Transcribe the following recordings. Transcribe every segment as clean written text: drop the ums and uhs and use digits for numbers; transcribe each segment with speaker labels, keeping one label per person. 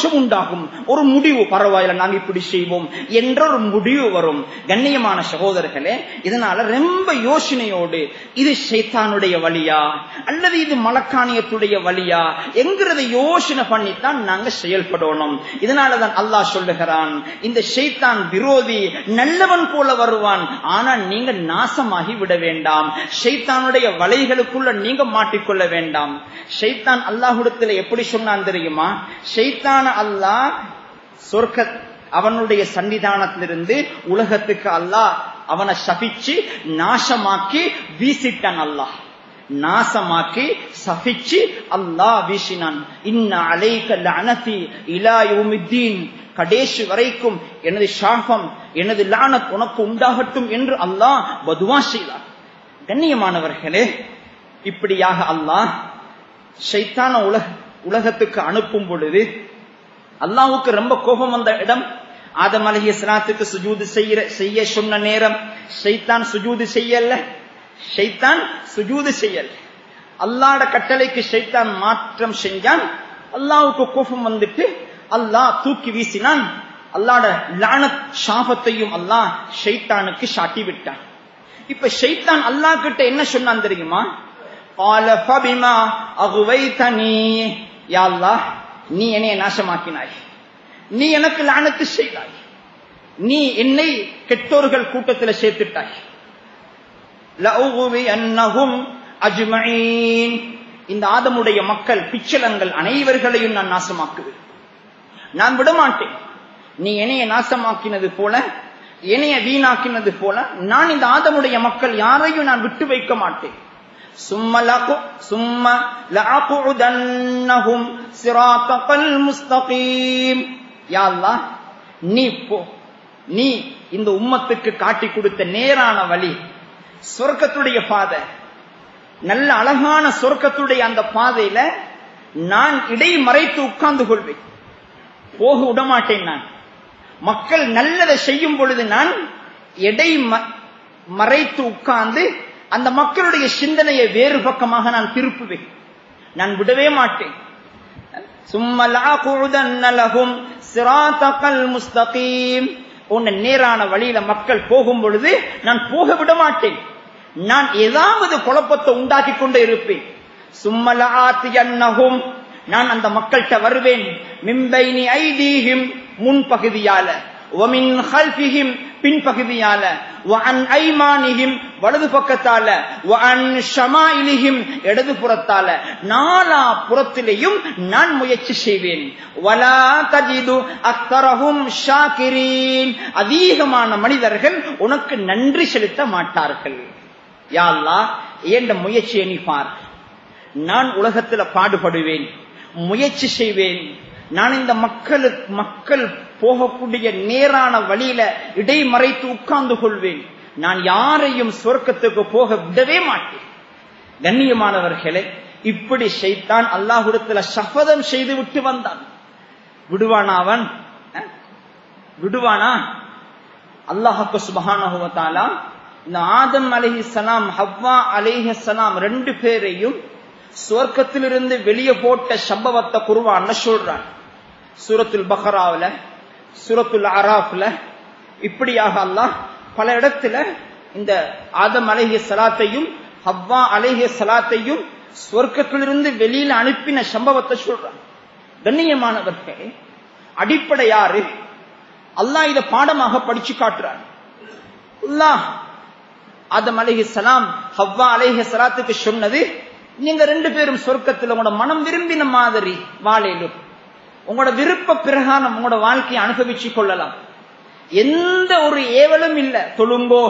Speaker 1: சந்தோஷம் உண்டாகும். ஒரு முடிவு, பரவாயில்ல நாங்க இப்படி செய்வோம் என்ற ஒரு முடிவு வரும். கண்ணியமான சகோதரர்களே, இதனால ரொம்ப யோசனையோடு இது ஷைத்தானுடைய வழியா அல்லது இது மலக்கானியத்துடைய வழியா என்கிறத யோசனை பண்ணித்தான் நாங்க செயல்படணும். இதனாலதான் அல்லாஹ் சொல்லுகிறான், இந்த ஷைத்தான் விரோதி நல்லவன் போல வருவான், ஆனா நீங்க நாசமாகி விட வேண்டாம், ஷைத்தானுடைய வலைகளுக்குள்ள நீங்க மாட்டிக்கொள்ள வேண்டாம். ஷைத்தான் அல்லாஹ்விடத்தில் எப்படி சொன்னான் தெரியுமா? ஷைத்தான அல்லாஹ் சொர்க்க அவனுடைய சன்னிதானத்திலிருந்து உலகத்துக்கு அல்லாஹ் அவனை சபிச்சு நாசமாக்கி வீசிட்டான். அல்லாஹ் நாசமாக்கி சபிச்சு அல்லாஹ் வீசினான். இன்ன அலைக லஅனதி இலா யௌமித்தீன், கடைசி வரைக்கும் எனது சாபம் எனது லானத் உனக்கு உண்டாகட்டும் என்று அல்லாஹ் பதுவா செய்தார். கண்ணியமானவர்களே, இப்படியாக அல்லாஹ் ஷைத்தான உலகத்துக்கு அனுப்பும் பொழுது அல்லாஹ்வுக்கு ரொம்ப கோபம் வந்த இடம் ஆதம் அலைஹிஸ்ஸலாத்துக்கு சுஜூது செய்ய சொன்ன நேரம் ஷைத்தான் சுஜூது செய்யல. ஷைத்தான் சுஜூது செய்யல. அல்லாஹ்ட கட்டளைக்கு ஷைத்தான் மாற்றம் செஞ்சான். அல்லாஹ்வுக்கு கோபம் வந்துட்டு அல்லாஹ் தூக்கி வீசினான். அல்லாஹ்ட லானத் சாபத்தையும் அல்லாஹ் ஷைத்தானுக்கு சாட்டி விட்டான். இப்ப ஷைத்தான் அல்லாஹ் கிட்ட என்ன சொன்னான் தெரியுமா? قال فبما اغويتني، யா அல்லாஹ் நீ என்னை நாசமாக்கினாய், நீ எனக்கு லானத்து செய்தாய், நீ என்னை கெட்டோர்கள் கூட்டத்தில் சேர்த்துட்டாய். லஅகுவியன்னஹும் அஜ்மஈன், இந்த ஆதமுடைய மக்கள் பிச்சலங்கள் அனைவர்களையும் நான் நாசமாக்குவேன், நான் விடமாட்டேன். நீ என்னைய நாசமாக்கினது போல, என்னைய வீணாக்கினது போல நான் இந்த ஆதமுடைய மக்கள் யாரையும் நான் விட்டு வைக்க மாட்டேன். சும்ம லஅகுதன்னஹும் சிராத்தல் முஸ்தகீம், யா அல்லாஹ் நீ இந்த உம்மத்துக்கு காட்டி கொடுத்த நேரான வழி, சொர்க்கத்துடைய பாதை, நல்ல அழகான சொர்க்கத்துடைய அந்த பாதையில நான் இடை மறைத்து உட்கார்ந்து கொள்வேன், போக விடமாட்டேன். நான் மக்கள் நல்லதை செய்யும் பொழுது நான் எடை மறைத்து உட்கார்ந்து அந்த மக்களுடைய சிந்தனையை வேறு பக்கமாக நான் திருப்புவேன், நான் விடவே மாட்டேன். சும்ம லஅகுதன்ன லஹும் சிராத்தல் முஸ்தகீம், உன்ன நேரான வழியில மக்கள் போகும் பொழுது நான் போக விட மாட்டேன், நான் ஏதாவது குழப்பத்தை உண்டாக்கி கொண்டே இருப்பேன். சும்ம லஆத்தியன்னஹும், நான் அந்த மக்கள்கிட்ட வருவேன், மின் பைனி ஐதீஹிம் முன்பகுதியால, வமின் ஹல்ஃபிஹிம் பின்பகுதியால, வஅன் ஐமானிஹிம் வலது பக்கத்தால, வஅன் ஷமாயிலிஹிம் இடது புறத்தால, நாலா புறத்திலேயும் நான் முயற்சி செய்வேன். வலா தஜிது அக்தரஹும் ஷாகிரீன், அதிகமான மனிதர்கள் உனக்கு நன்றி செலுத்த மாட்டார்கள். யா அல்லாஹ் என்ற முயற்சியை நீ பார், நான் உலகத்துல பாடுபடுவேன், முயற்சி செய்வேன், நான் இந்த மக்கள் போகக்கூடிய நேரான வழியில இடைமறைத்து உட்கார்ந்து கொள்வேன், நான் யாரையும் சொர்க்கத்துக்கு போக விடவே மாட்டேன். கண்ணியமானவர்களே, இப்படி ஷைத்தான் அல்லாஹ்விடத்துல சபதம் செய்து விட்டு வந்தான். விடுவானா அவன்? விடுவானா? அல்லாஹ் சுப்ஹானஹு வ தஆலா இந்த ஆதம் அலைஹிஸ்ஸலாம் ஹவ்வா அலைஹிஸ்ஸலாம் ரெண்டு பேரையும் சொர்க்கத்திலிருந்து வெளியே போட்ட சம்பவத்தை குர்ஆன்ல சொல்றான். சூரத்துல் பக்ராவுல, சூரத்துல் அராஃப்ல, இப்படியாக அல்லாஹ் பல இடத்துல இந்த ஆதம் அலைஹிஸ்ஸலாத்தையும் ஹவ்வா அலைஹிஸ்ஸலாத்தையும் சொர்க்கத்திலிருந்து வெளியில அனுப்பின சம்பவத்தை சொல்றான். கண்ணியமானவர்களே, அடிப்படை யாரு? அல்லாஹ் இத பாடமாக படிச்சு காட்டுறான். அல்லாஹ் ஆதம் அலைஹிஸ்ஸலாம் ஹவ்வா அலைஹிஸ்ஸலாத்துக்கு சொன்னது, நீங்க ரெண்டு பேரும் சொர்க்கத்தில் உங்களோட மனம் விரும்பின மாதிரி வாழையிலும் உங்களோட விருப்ப பிரகாரம் உங்களோட வாழ்க்கையை அனுபவிச்சு கொள்ளலாம், எந்த ஒரு ஏவலும் இல்ல. தொழுங்கோ,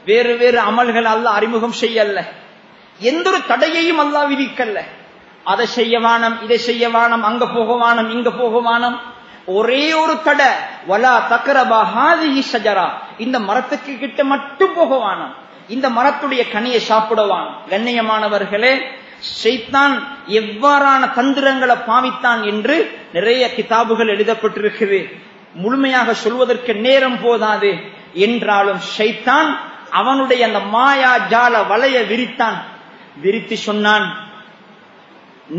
Speaker 1: வேறு வேறு அமல்கள் அல்லாஹ் அறிமுகம் செய்யல, எந்த ஒரு தடையையும் அல்லாஹ் விதிக்கல்ல. அதை செய்யவானம், இதை செய்யவானம், அங்க போகவானம், இங்க போகவானம். ஒரே ஒரு தடை, வலா தக்ரபா ஹாதிஹி ஷஜரா, இந்த மரத்துக்கு கிட்ட மட்டும் போகவானம், இந்த மரத்துடைய கனியை சாப்பிடுவான். கண்ணியமானவர்களே, ஷைத்தான் எவ்வாறான தந்திரங்களை பாவித்தான் என்று நிறைய கிதாபுகள் எழுதப்பட்டிருக்கிறது. முழுமையாக சொல்வதற்கு நேரம் போதாது. என்றாலும் ஷைத்தான் அவனுடைய அந்த மாயா ஜால வலைய விரித்தான். விரித்து சொன்னான்,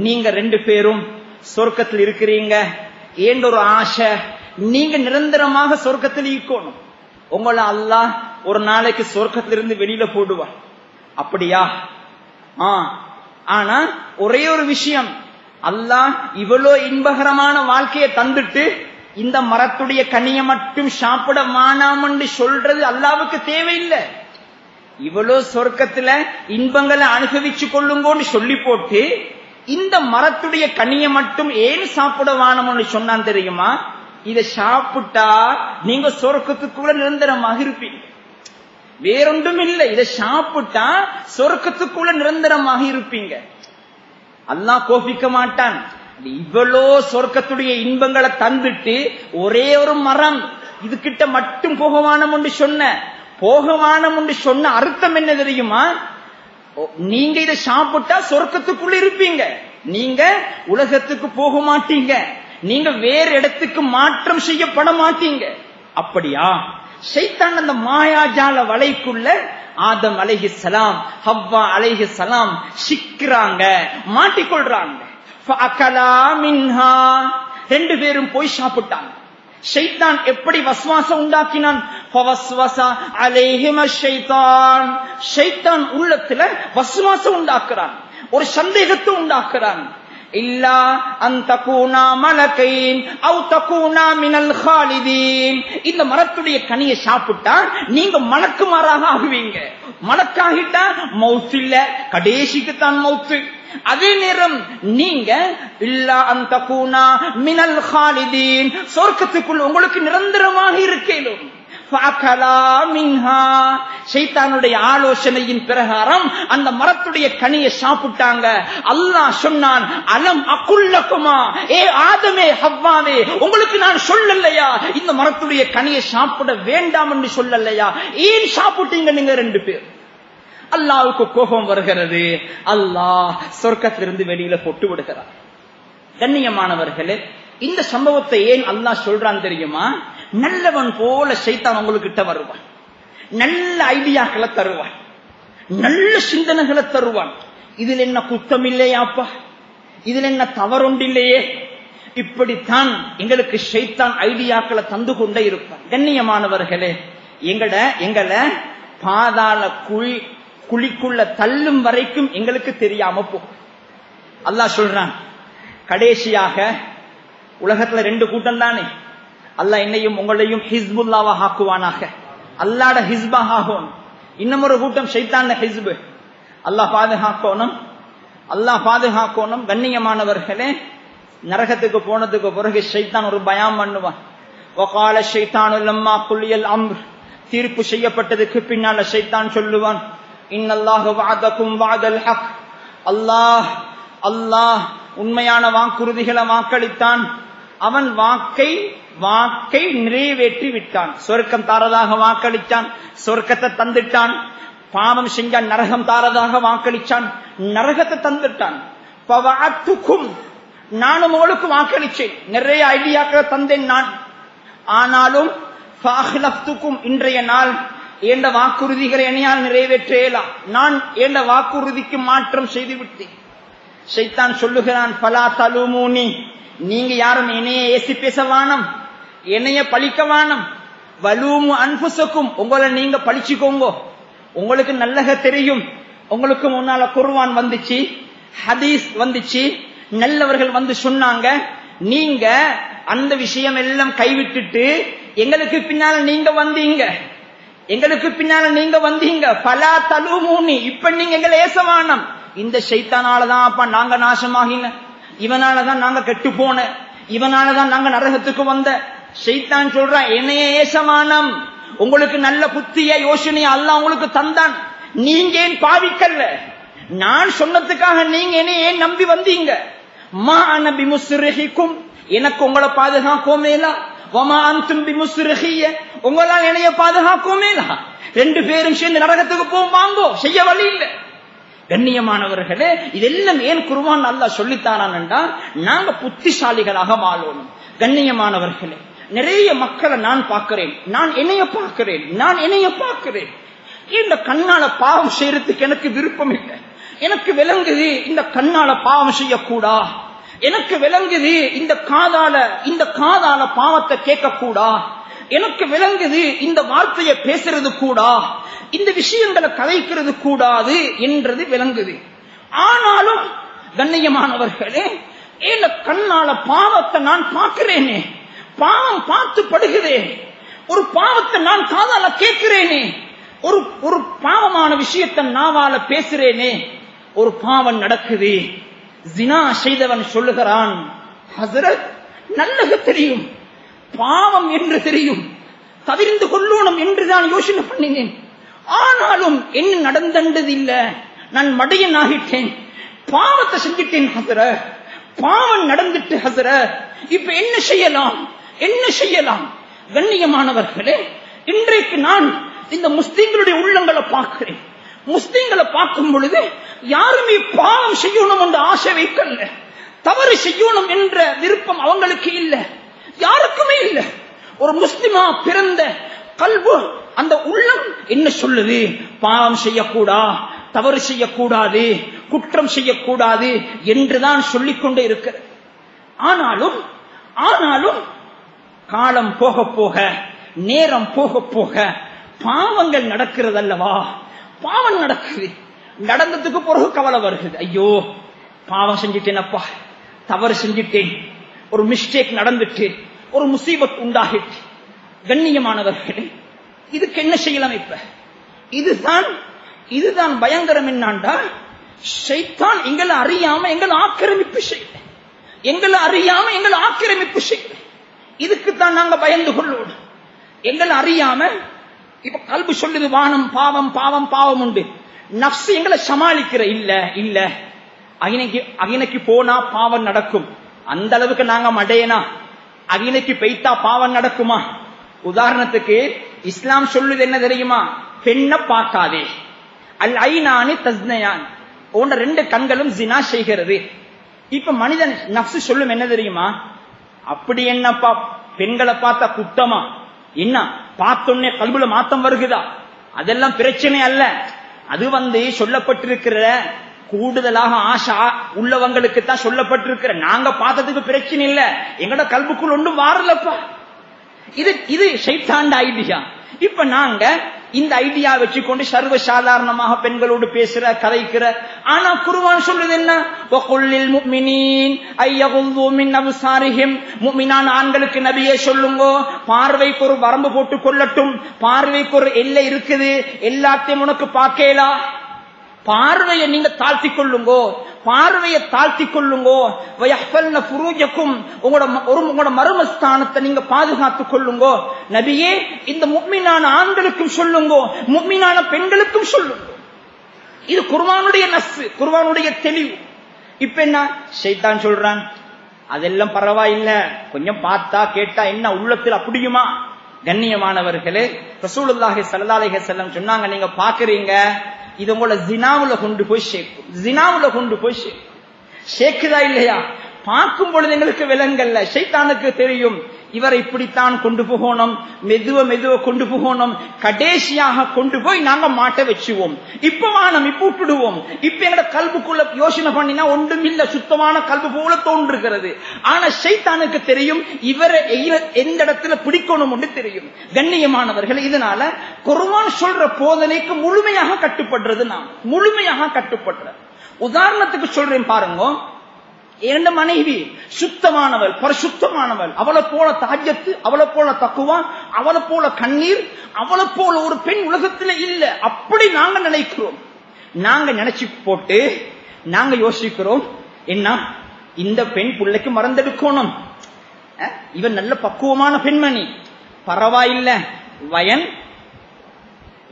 Speaker 1: நீங்க ரெண்டு பேரும் சொர்க்கத்தில் இருக்கிறீங்க, ஏன் ஒரு ஆசை, நீங்க நிரந்தரமாக சொர்க்கத்தில் இருக்கணும். உங்களை அல்லாஹ் ஒரு நாளைக்கு சொர்க்கத்திலிருந்து வெளியில போடுவார். அப்படியா? ஆனா ஒரே ஒரு விஷயம், அல்லாஹ் இவ்வளோ இன்பகரமான வாழ்க்கையை தந்துட்டு இந்த மரத்துடைய கனியை மட்டும் சாப்பிட மானாமன்னு சொல்றது அல்லாவுக்கு தேவையில்லை. இவ்வளோ சொர்க்கத்துல இன்பங்களை அனுபவிச்சு கொள்ளுங்கன்னு சொல்லி போட்டு இந்த மரத்துடைய கனியை மட்டும் ஏன் சாப்பிட வானம்னு சொன்னான் தெரியுமா? இதை சாப்பிட்டா நீங்க சொர்க்கத்துக்குள்ள நிரந்தரமாக இருப்பீங்க, வேறொன்றும் இல்லை. இதை சாப்பிட்டா சொர்க்கத்துக்குள்ள நிரந்தரமாக இருப்பீங்க. அல்லாஹ் கோபிக்க மாட்டான். இவ்வளோ சொர்க்கத்துடைய இன்பங்களை தந்துட்டு ஒரே ஒரு மரம் இதுகிட்ட மட்டும் போகவானம் என்று சொன்ன அர்த்தம் என்ன தெரியுமா? நீங்க இதை சாப்பிட்டா சொர்க்கத்துக்குள்ள இருப்பீங்க, நீங்க உலகத்துக்கு போக மாட்டீங்க, நீங்க வேற இடத்துக்கு மாற்றம் செய்யப்பட மாட்டீங்க. அப்படியா? ஷைத்தான் அந்த மாயாஜால வலைக்குள்ள ஆதம் அலைஹிஸ்ஸலாம் ஹவ்வா அலைஹிஸ்ஸலாம் சிக்கிறாங்க, மாட்டிக்கொள்றாங்க. ரெண்டு பேரும் போய் சாப்பிட்டாங்க. ஷைத்தான் எப்படி வஸ்வாசம் உண்டாக்கினான்? ஷைத்தான் உள்ளத்துல வஸ்வாசம் உண்டாக்குறான், ஒரு சந்தேகத்தை உண்டாக்குறான். இல்லா அந்தகூனா மலகைன் அவு தகூனா மினல் காலிதீன். இந்த மரத்துடைய கனியை சாப்பிட்டா நீங்க மலக்குமாராக ஆகுவீங்க. மலக்காகிட்டா மௌத் இல்ல, கடைசிக்கு தான் மௌத்து. அதே நேரம் நீங்க இல்லா அந்தகூனா மினல் காலிதீன், சொர்க்கத்துக்குள் உங்களுக்கு நிரந்தரமாக இருக்கேலும். ஷைத்தானுடைய ஆலோசனையின் பிரகாரம் அந்த மரத்துடைய கனியை சாப்பிட்டாங்க. அல்லாஹ் சொன்னான், அலம் அகுல்லகுமா, ஏ ஆதமே ஹவ்வாவே, உங்களுக்கு நான் சொல்லலையா இந்த மரத்துடைய கனியை சாப்பிட வேண்டாம் என்று சொல்லலையா? ஏன் சாப்பிட்டீங்க நீங்க ரெண்டு பேர்? அல்லாஹ்வுக்கு கோபம் வருகிறது. அல்லாஹ் சொர்க்கத்திலிருந்து வெளியில போட்டு விடுகிறார். கண்ணியமானவர்களே, இந்த சம்பவத்தை ஏன் அல்லாஹ் சொல்றான் தெரியுமா? நல்லவன் போல ஷைத்தான் உங்களுக்கிட்ட வருவான், நல்ல ஐடியாக்களை தருவான், நல்ல சிந்தனைகளை தருவான். இதில் என்ன குத்தம் இல்லையாப்பா, இதில் என்ன தவறொண்டில்லையே, இப்படித்தான் எங்களுக்கு ஷைத்தான் ஐடியாக்களை தந்து கொண்டே இருப்பான். கண்ணியமானவர்களே, எங்களை பாதாள குழிக்குள்ள தள்ளும் வரைக்கும் எங்களுக்கு தெரியாம போகும். அல்லாஹ் சொல்றான், கடைசியாக உலகத்துல ரெண்டு கூட்டம் தானே, அல்லாஹ் என்னையும் உங்களையும் ஹிஸ்புல்லாவா ஆக்குவானாக, அல்லாட ஹிஸ்பா ஆகும். இன்னும் ஒரு கூட்டம் ஷைத்தான ஹிஸ்பு. அல்லாஹ் பாதுகாக்கணும். கண்ணியமானவர்களே, நரகத்துக்கு போனதுக்கு பிறகு ஷைத்தான் ஒரு பயம் பண்ணுவான். வகால ஷைத்தானு லம்மா குல்லியல் அம்ர், தீர்ப்பு செய்யப்பட்டதுக்கு பின்னால ஷைத்தான் சொல்லுவான், இன்னல்லாஹு வஅதகும் வஅதல் ஹக், அல்லாஹ் உண்மையான வாக்குறுதிகளை வாக்களித்தான், அவன் வாக்கை நிறைவேற்றி விட்டான். சொர்க்கம் தாரதாக வாக்களித்தான், சொர்க்கத்தை தந்துட்டான். பாவம் செஞ்சான், நரகம் தாரதாக வாக்களிச்சான், நரகத்தை தந்துட்டான். நானும் உங்களுக்கு வாக்களிச்சேன், நிறைய ஐடியாக்களை தந்தேன் நான். ஆனாலும் இன்றைய நாள் என்ற வாக்குறுதிகளை என்னையால் நிறைவேற்றலாம், நான் என்ற வாக்குறுதிக்கு மாற்றம் செய்து விட்டேன். ஷைத்தான் சொல்லுகிறான், பலா தலுமூனி, நீங்க யாரும் என்னைய ஏசி பேச வானம், என்னைய பழிக்க வானம். வலூமு அன்புசக்கும், உங்களை நீங்க பழிச்சுக்கோங்க. உங்களுக்கு நல்லக தெரியும், உங்களுக்கு முன்னால குர்ஆன் வந்துச்சு, ஹதீஸ் வந்துச்சு, நல்லவர்கள் வந்து சொன்னாங்க. நீங்க அந்த விஷயம் எல்லாம் கைவிட்டுட்டு எங்களுக்கு பின்னால நீங்க வந்தீங்க. பலா தலுமூனி, இப்ப நீங்க எங்களை ஏசவானம். இந்த ஷைத்தானாலதான் அப்ப நாங்க நாசமாகின, இவனாலதான் நாங்க கெட்டு போன, இவனாலதான் நாங்க நரகத்துக்கு வந்த. ஷைத்தான் சொல்றான், என்னைய ஏசமானம், உங்களுக்கு நல்ல புத்திய யோசனைய அல்லாஹ் உங்களுக்கு தந்தான், நீங்க ஏன் பாவிக்கல்ல? நான் சொன்னதுக்காக நீங்க என்ன ஏன் நம்பி வந்தீங்க? மா அன பிமுஸ்ரிஹிக்கும், எனக்கு உங்களை பாதுகாக்கோமேலா, வமா அன்தும் பிமுஸ்ரிஹிய, உங்களால் என்னைய பாதுகாக்கோமேலா. ரெண்டு பேரும் சேர்ந்து நரகத்துக்கு போவாங்கோ, செய்ய வழி இல்லை. கண்ணியமானவர்களே, இதெல்லாம் ஏன் குர்ஆன் அல்லாஹ் சொல்லித்தாரான்டா, நாங்க புத்திசாலிகளாக வாழணும். கண்ணியமானவர்களே, நிறைய மக்களை நான் பார்க்கிறேன், நான் என்னைய பார்க்கிறேன். இந்த கண்ணால பாவம் செய்யறதுக்கு எனக்கு விருப்பம் இல்லை. எனக்கு விளங்குது, இந்த கண்ணால பாவம் செய்யக்கூடா, எனக்கு விளங்குது இந்த காதால பாவத்தை கேட்க கூடா, எனக்கு விளங்குது இந்த வார்த்தையை பேசுறது கூடா, இந்த விஷயங்களை கதைக்கிறது கூடாது என்றது விளங்குது. ஆனாலும் கண்ணியமானவர்களே, ஏல கண்ணால பாவத்தை நான் பார்க்கிறேனே, பாவம் பார்த்து படுகிறே, ஒரு பாவத்தை நான் காதால கேட்கிறேனே, ஒரு பாவமான விஷயத்தை நாவால பேசுறேனே, ஒரு பாவம் நடக்குது. ஜினா செய்தவன் சொல்லுகிறான், ஹஸரத் நல்லது தெரியும், பாவம் என்று தெரியும், தவிர்ந்து கொள்ளணும் என்றுதான் யோசனை பண்ணினேன். ஆனாலும் என்ன நடந்தது இல்ல, நான் மடையன் ஆகிட்டேன், பாவத்தை செஞ்சிட்டேன் ஹஸரத், பாவம் நடந்துட்டு ஹஸரத், இப்ப என்ன செய்யலாம்? கண்ணியமானவர்களே, இன்றைக்கு நான் இந்த முஸ்லிம்களுடைய உள்ளங்களை பார்க்கிறேன். முஸ்லிம்களை பார்க்கும் பொழுது யாருமே பாவம் செய்யணும் என்ற ஆசை வைக்கல, தவறு செய்யணும் என்ற விருப்பம் அவங்களுக்கு இல்ல, யாருக்குமே இல்ல. ஒரு முஸ்லிமா பிறந்த கல்பு, அந்த உள்ளம் என்ன சொல்லுது? பாவம் செய்யக்கூடா, தவறு செய்யக்கூடாது, குற்றம் செய்யக்கூடாது என்றுதான் சொல்லிக்கொண்டே இருக்கிறது. ஆனாலும் காலம் போக போக, நேரம் போக போக பாவங்கள் நடக்கிறது அல்லவா? பாவம் நடக்குது, நடந்ததுக்கு பிறகு கவலை வருகிறது. ஐயோ பாவம் செஞ்சிட்டேனப்பா, தவறு செஞ்சிட்டேன், ஒரு மிஸ்டேக் நடந்துட்டு, ஒரு முசீபத் உண்டாகிட்டு. கண்ணியமானவர்களே, இதுக்கு என்ன செய்யலாம்? இப்ப இதுதான் பயங்கரம். என்னாண்டா, ஷைத்தான் எங்களை அறியாம எங்களை ஆக்கிரமிப்பு செய்யல. இதுக்குத்தான் நாங்க பயந்து கொள்ளணும். எங்களை அறியாம இப்ப கல்பு சொல்லுது வானம், பாவம் உண்டு. நஃப்ஸ் எங்களை சமாளிக்கிற இல்ல அகினைக்கு போனா பாவம் நடக்கும், அந்த அளவுக்கு நாங்க மடையனா? அகினைக்கு பெய்த்தா பாவம் நடக்குமா? உதாரணத்துக்கு இஸ்லாம் சொல்லுது என்ன தெரியுமா? பெண்ணை பார்க்காதே, அல் ஐனானி தஸ்னயான், உன்ன 2 கண்களும் ஜினா செய்கிறது. இப்ப மனிதன் நஃப்ஸ் சொல்லும் என்ன தெரியுமா? அப்படி என்னப்பா பெண்களை பார்த்தா குத்தமா? என்ன பார்த்தோன்னே கல்புல மாத்தம் வருகுதா? அதெல்லாம் பிரச்சனை அல்ல. அது சொல்லப்பட்டிருக்கிற கூடுதலாக ஆசா உள்ளவங்களுக்கு தான் சொல்லப்பட்டிருக்கிற. நாங்க பார்த்ததுக்கு பிரச்சனை இல்ல, எங்கட கல்புக்குள் ஒன்றும் வாரலப்பா. இது ஷைத்தாண்ட ஐடியா. இப்ப நாங்க இந்த ஐடியா வச்சுக்கொண்டு சர்வ சாதாரணமாக பெண்களோடு பேசுற, கதைக்கிற. ஆனா குர்ஆன் சொல்லுது என்ன? வகுல்லில் முஃமினீன் ஐயகுது மின் அப்சாரிஹிம், முஃமினான ஆண்களுக்கு நபியே சொல்லுங்க, பார்வைக்கு ஒரு வரம்பு போட்டு கொள்ளட்டும், பார்வைக்கு ஒரு எல்லை இருக்குது, எல்லாத்தையும் உனக்கு பார்க்கலாம். பார்வையை நீங்க தாழ்த்திக் கொள்ளுங்கோ, பார்வையை தாழ்த்திக் கொள்ளுங்கோ. வயஹ்ஃபல்ன ஃபுரூஜக்கும், உங்களோட மர்மஸ்தானத்தை நீங்க பாதுகாத்துக் கொள்ளுங்கோ. நபியே, இந்த முஃமினான ஆண்களுக்கும் சொல்லுங்கோ, முஃமினான பெண்களுக்கும் சொல்லுங்க. இது குர்ஆனுடைய நஸ், குர்ஆனுடைய தெளிவு. இப்ப என்ன ஷைத்தான் சொல்றான்? அதெல்லாம் பரவாயில்லை, கொஞ்சம் பார்த்தா கேட்டா என்ன உள்ளத்தில் அப்படியுமா? கண்ணியமானவர்களே, ரசூலுல்லாஹி ஸல்லல்லாஹு அலைஹி வஸல்லம் சொன்னாங்க, நீங்க பாக்குறீங்க, இது உங்களை ஜினாவுல கொண்டு போய் சேர்க்குதா இல்லையா? பார்க்கும் பொழுது எங்களுக்கு விலங்கல்ல, ஷைத்தானுக்கு தெரியும் இவரை இப்படித்தான் கொண்டு போகணும், மெதுவ கொண்டு போகணும், கடைசியாக கொண்டு போய் நாங்க மாட்ட வச்சுவோம். இப்ப வானம், இப்ப விட்டுடுவோம். இப்ப எங்கட கல்புக்குள்ள யோசனை பண்ணினா ஒன்றும் இல்ல, சுத்தமான கல்பு போல தோன்றுகிறது. ஆனா ஷைத்தானுக்கு தெரியும் இவரை எந்த இடத்துல பிடிக்கணும் என்று தெரியும். கண்ணியமானவர்கள், இதனால குர்ஆன் சொல்ற போதனைக்கு முழுமையாக கட்டுப்படுறது. நாம் முழுமையாக கட்டுப்படுற. உதாரணத்துக்கு சொல்றேன் பாருங்க, 2 மனைவி சுத்தமானவள், பரிசுத்தமானவள், அவளை போல தஹஜ்ஜத், அவளை போல தக்வா, அவளை போல கண்ணீர், அவளை போல ஒரு பெண் உலகத்தில் இல்ல. அப்படி நாங்க நினைக்கிறோம். நாங்க நினைச்சு போட்டு நாங்க யோசிக்கிறோம், என்ன இந்த பெண் பிள்ளைக்கு மறந்தெடுக்கணும், இவன் நல்ல பக்குவமான பெண்மணி, பரவாயில்ல,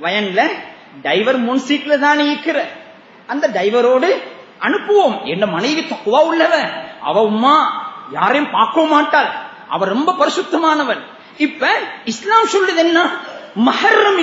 Speaker 1: வயன்ல டைவர் முன் சீட்ல தான் இருக்கிற, அந்த டைவரோடு அனுப்புவோம். என்ன மனைவி தக்குவா உள்ளவன், அவ உம்மா யாரையும் பார்க்கவும் மாட்டாள், அவ ரொம்ப பரிசுத்தமானவன். இப்ப இஸ்லாம் சொல்லுது என்ன? மஹர்ரம்